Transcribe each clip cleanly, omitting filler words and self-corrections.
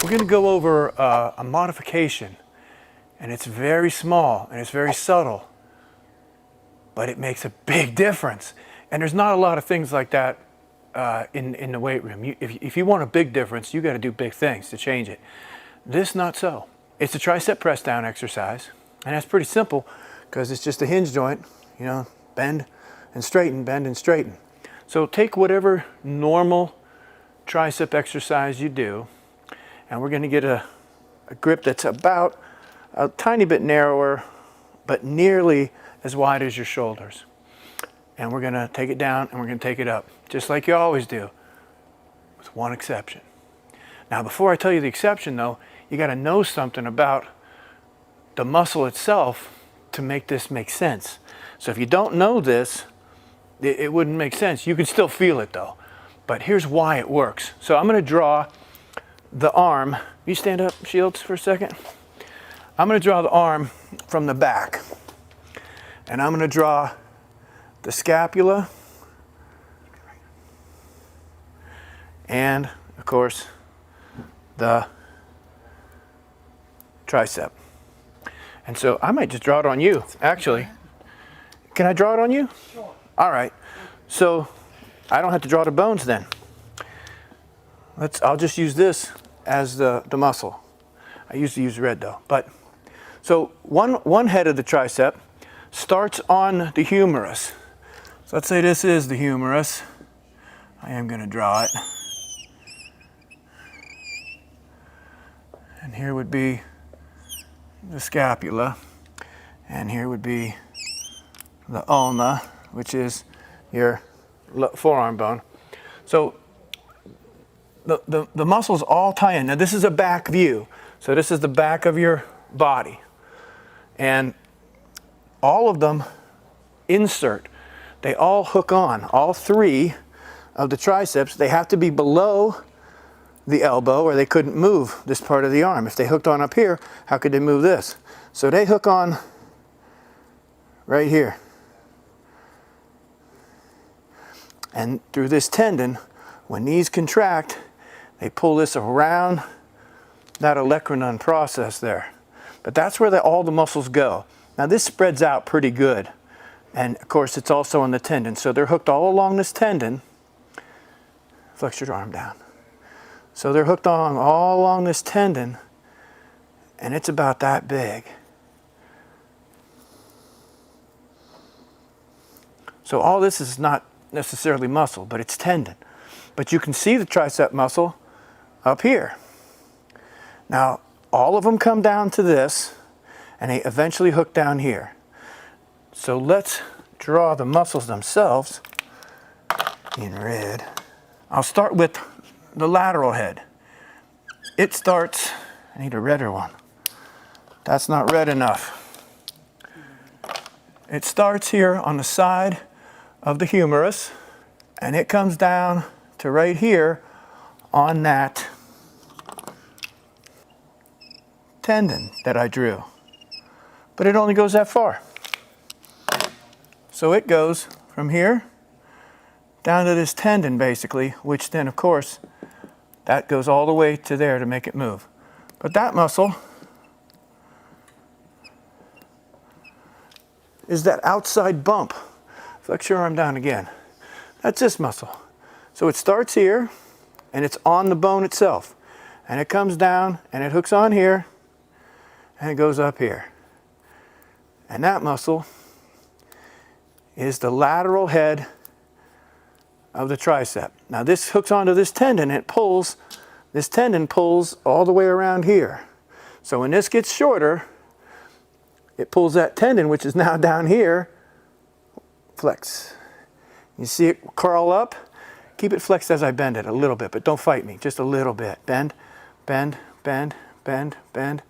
We're going to go over a modification, and it's very small and it's very subtle, but it makes a big difference. And there's not a lot of things like that in the weight room. If you want a big difference, you got to do big things to change it. This, not so. It's a tricep press down exercise, and that's pretty simple because it's just a hinge joint, you know, bend and straighten, bend and straighten. So take whatever normal tricep exercise you do, and we're going to get a grip that's about a tiny bit narrower, but nearly as wide as your shoulders. And we're going to take it down and we're going to take it up, just like you always do, with one exception. Now, before I tell you the exception, though, you got to know something about the muscle itself to make this make sense. So if you don't know this, it wouldn't make sense. You can still feel it, though. But here's why it works. So I'm going to draw the arm. You stand up, Shields, for a second. I'm going to draw the arm from the back. And I'm going to draw the scapula. And, of course, the tricep. And so I might just draw it on you, actually. Can I draw it on you? Sure. All right. So I don't have to draw the bones then. I'll just use this as the muscle. I usually use red though. But so one head of the tricep starts on the humerus. So let's say this is the humerus. I am going to draw it. And here would be the scapula. And here would be the ulna, which is your forearm bone. So the muscles all tie in. Now this is a back view. So this is the back of your body. And all of them insert. They all hook on. All three of the triceps, they have to be below the elbow or they couldn't move this part of the arm. If they hooked on up here, how could they move this? So they hook on right here. And through this tendon, when these contract, they pull this around that olecranon process there. But that's where all the muscles go. Now this spreads out pretty good. And of course it's also on the tendon. So they're hooked all along this tendon. Flex your arm down. So they're hooked on all along this tendon, and it's about that big. So all this is not necessarily muscle, but it's tendon. But you can see the tricep muscle up here. Now, all of them come down to this, and they eventually hook down here. So let's draw the muscles themselves in red. I'll start with the lateral head. It starts, I need a redder one. That's not red enough. It starts here on the side of the humerus, and it comes down to right here on that tendon that I drew. But it only goes that far. So it goes from here down to this tendon basically, which then of course that goes all the way to there to make it move. But that muscle is that outside bump. Flex your arm down again. That's this muscle. So it starts here and it's on the bone itself. And it comes down and it hooks on here and it goes up here. And that muscle is the lateral head of the tricep. Now this hooks onto this tendon and it pulls, this tendon pulls all the way around here. So when this gets shorter, it pulls that tendon, which is now down here, flex. You see it curl up? Keep it flexed as I bend it a little bit, but don't fight me, just a little bit. Bend, bend, bend, bend, bend.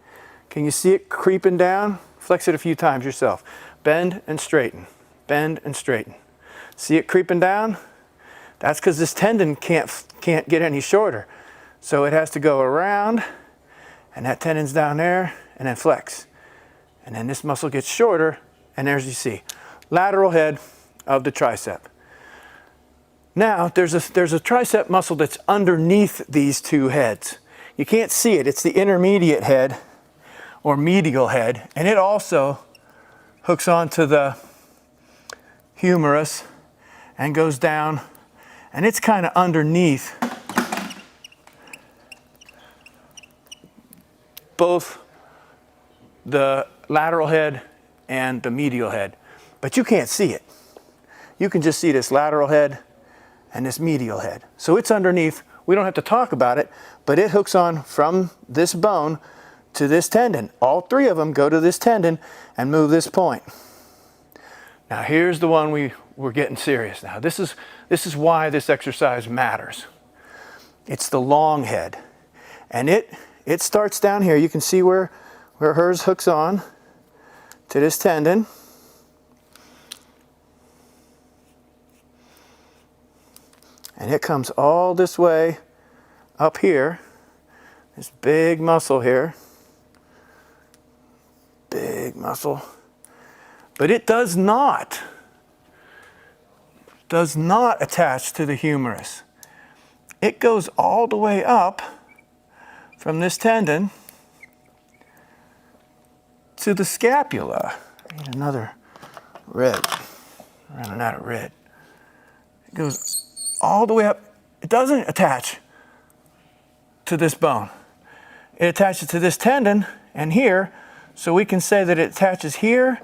Can you see it creeping down? Flex it a few times yourself. Bend and straighten, bend and straighten. See it creeping down? That's because this tendon can't get any shorter. So it has to go around, and that tendon's down there, and then flex. And then this muscle gets shorter, and there's you see, lateral head of the tricep. Now, there's a tricep muscle that's underneath these two heads. You can't see it. It's the intermediate head or medial head, and it also hooks onto the humerus and goes down, and it's kind of underneath both the lateral head and the medial head, but you can't see it. You can just see this lateral head and this medial head. So it's underneath. We don't have to talk about it, but it hooks on from this bone to this tendon. All three of them go to this tendon and move this point. Now here's the one we're getting serious now. This is why this exercise matters. It's the long head. And it starts down here. You can see where hers hooks on to this tendon. And it comes all this way up here, this big muscle here, big muscle. But it does not attach to the humerus. It goes all the way up from this tendon to the scapula. I need another red. I'm running out of red. It goes all the way up. It doesn't attach to this bone. It attaches to this tendon and here, so we can say that it attaches here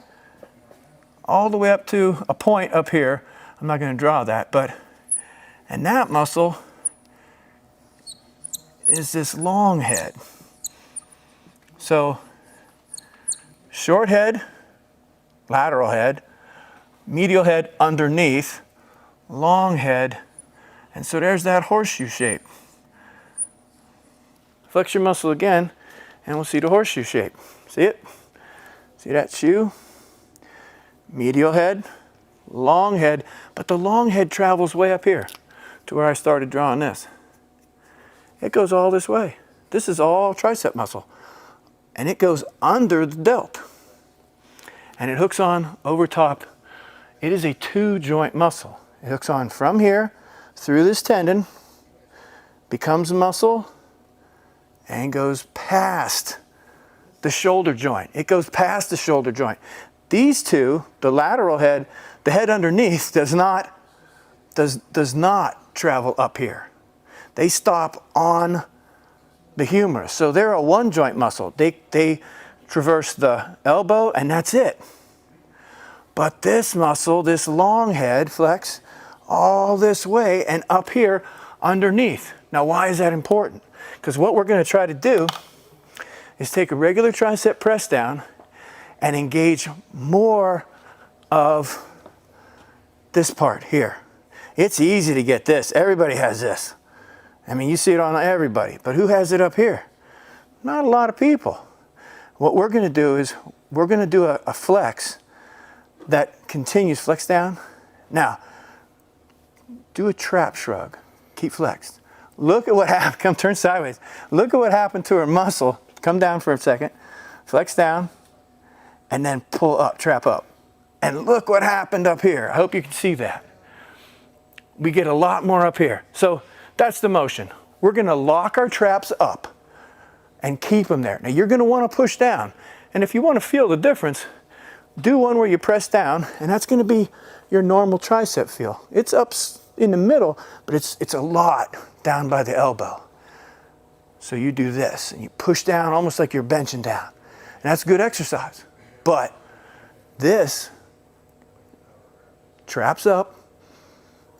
all the way up to a point up here. I'm not going to draw that, and that muscle is this long head. So short head, lateral head, medial head underneath, long head. And so there's that horseshoe shape. Flex your muscle again, and we'll see the horseshoe shape. See it? See that shoe? Medial head, long head, but the long head travels way up here to where I started drawing this. It goes all this way. This is all tricep muscle. And it goes under the delt. And it hooks on over top. It is a two-joint muscle. It hooks on from here through this tendon, becomes a muscle, and goes past the shoulder joint. It goes past the shoulder joint. These two, the lateral head, the head underneath does not travel up here. They stop on the humerus. So they're a one joint muscle. They traverse the elbow and that's it. But this muscle, this long head, flex all this way and up here underneath. Now why is that important? Because what we're going to try to do is take a regular tricep press down and engage more of this part here. It's easy to get this. Everybody has this. I mean, you see it on everybody, but who has it up here? Not a lot of people. What we're going to do is we're going to do a flex that continues. Flex down. Now, do a trap shrug. Keep flexed. Look at what happened. Come turn sideways. Look at what happened to her muscle. Come down for a second. Flex down. And then pull up, trap up. And look what happened up here. I hope you can see that. We get a lot more up here. So that's the motion. We're going to lock our traps up and keep them there. Now you're going to want to push down. And if you want to feel the difference, do one where you press down, and that's going to be your normal tricep feel. It's up in the middle, but it's a lot down by the elbow. So you do this, and you push down almost like you're benching down. And that's good exercise. But this, traps up,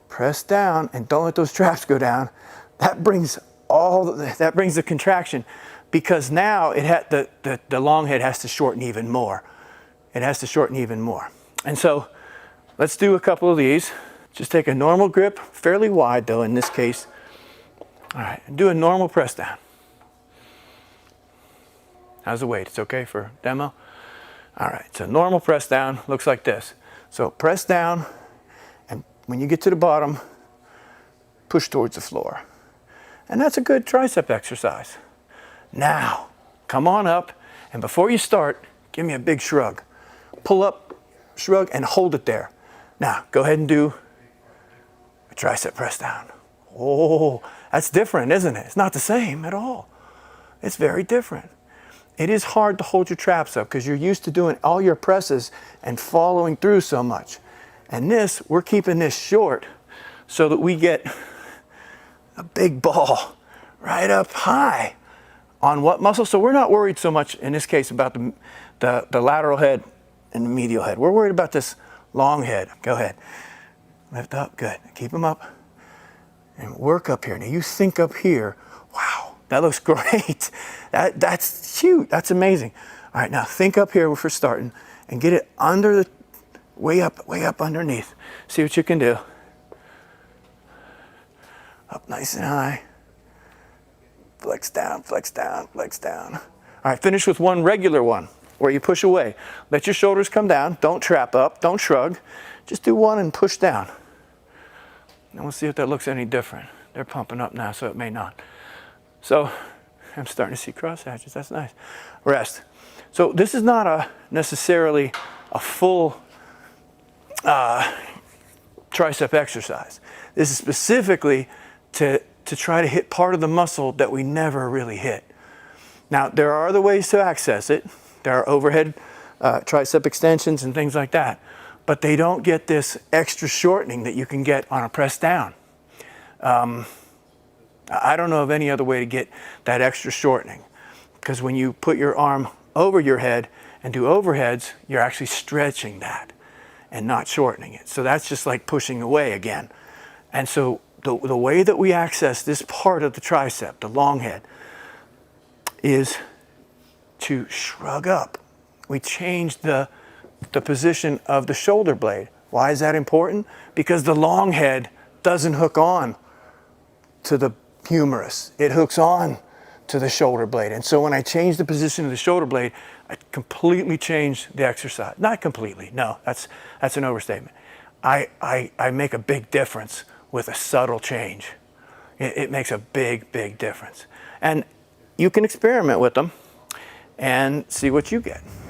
press down, and don't let those traps go down. That brings the contraction, because now the long head has to shorten even more. It has to shorten even more. And so let's do a couple of these. Just take a normal grip, fairly wide though in this case. All right, and do a normal press down. How's the weight? It's okay for demo? All right, so normal press down looks like this. So press down, and when you get to the bottom, push towards the floor. And that's a good tricep exercise. Now, come on up, and before you start, give me a big shrug. Pull up, shrug, and hold it there. Now, go ahead and do a tricep press down. Oh, that's different, isn't it? It's not the same at all. It's very different. It is hard to hold your traps up because you're used to doing all your presses and following through so much. And this, we're keeping this short so that we get a big ball right up high on what muscle. So we're not worried so much in this case about the lateral head and the medial head. We're worried about this long head. Go ahead. Lift up, good. Keep them up and work up here. Now you think up here, wow, that looks great. That's cute, that's amazing. All right, now think up here for starting and get it under the, way up underneath. See what you can do. Up nice and high. Flex down, flex down, flex down. All right, finish with one regular one where you push away. Let your shoulders come down. Don't trap up, don't shrug. Just do one and push down. And we'll see if that looks any different. They're pumping up now, so it may not. So I'm starting to see cross hatches. That's nice. Rest. So this is not necessarily a full tricep exercise. This is specifically to try to hit part of the muscle that we never really hit. Now, there are other ways to access it. There are overhead tricep extensions and things like that, but they don't get this extra shortening that you can get on a press down. I don't know of any other way to get that extra shortening, because when you put your arm over your head and do overheads, you're actually stretching that and not shortening it. So that's just like pushing away again. And so the way that we access this part of the tricep, the long head, is to shrug up. We change the position of the shoulder blade. Why is that important? Because the long head doesn't hook on to the humerus. It hooks on to the shoulder blade. And so when I change the position of the shoulder blade, I completely change the exercise. Not completely, no, that's an overstatement. I make a big difference with a subtle change. It makes a big, big difference. And you can experiment with them and see what you get.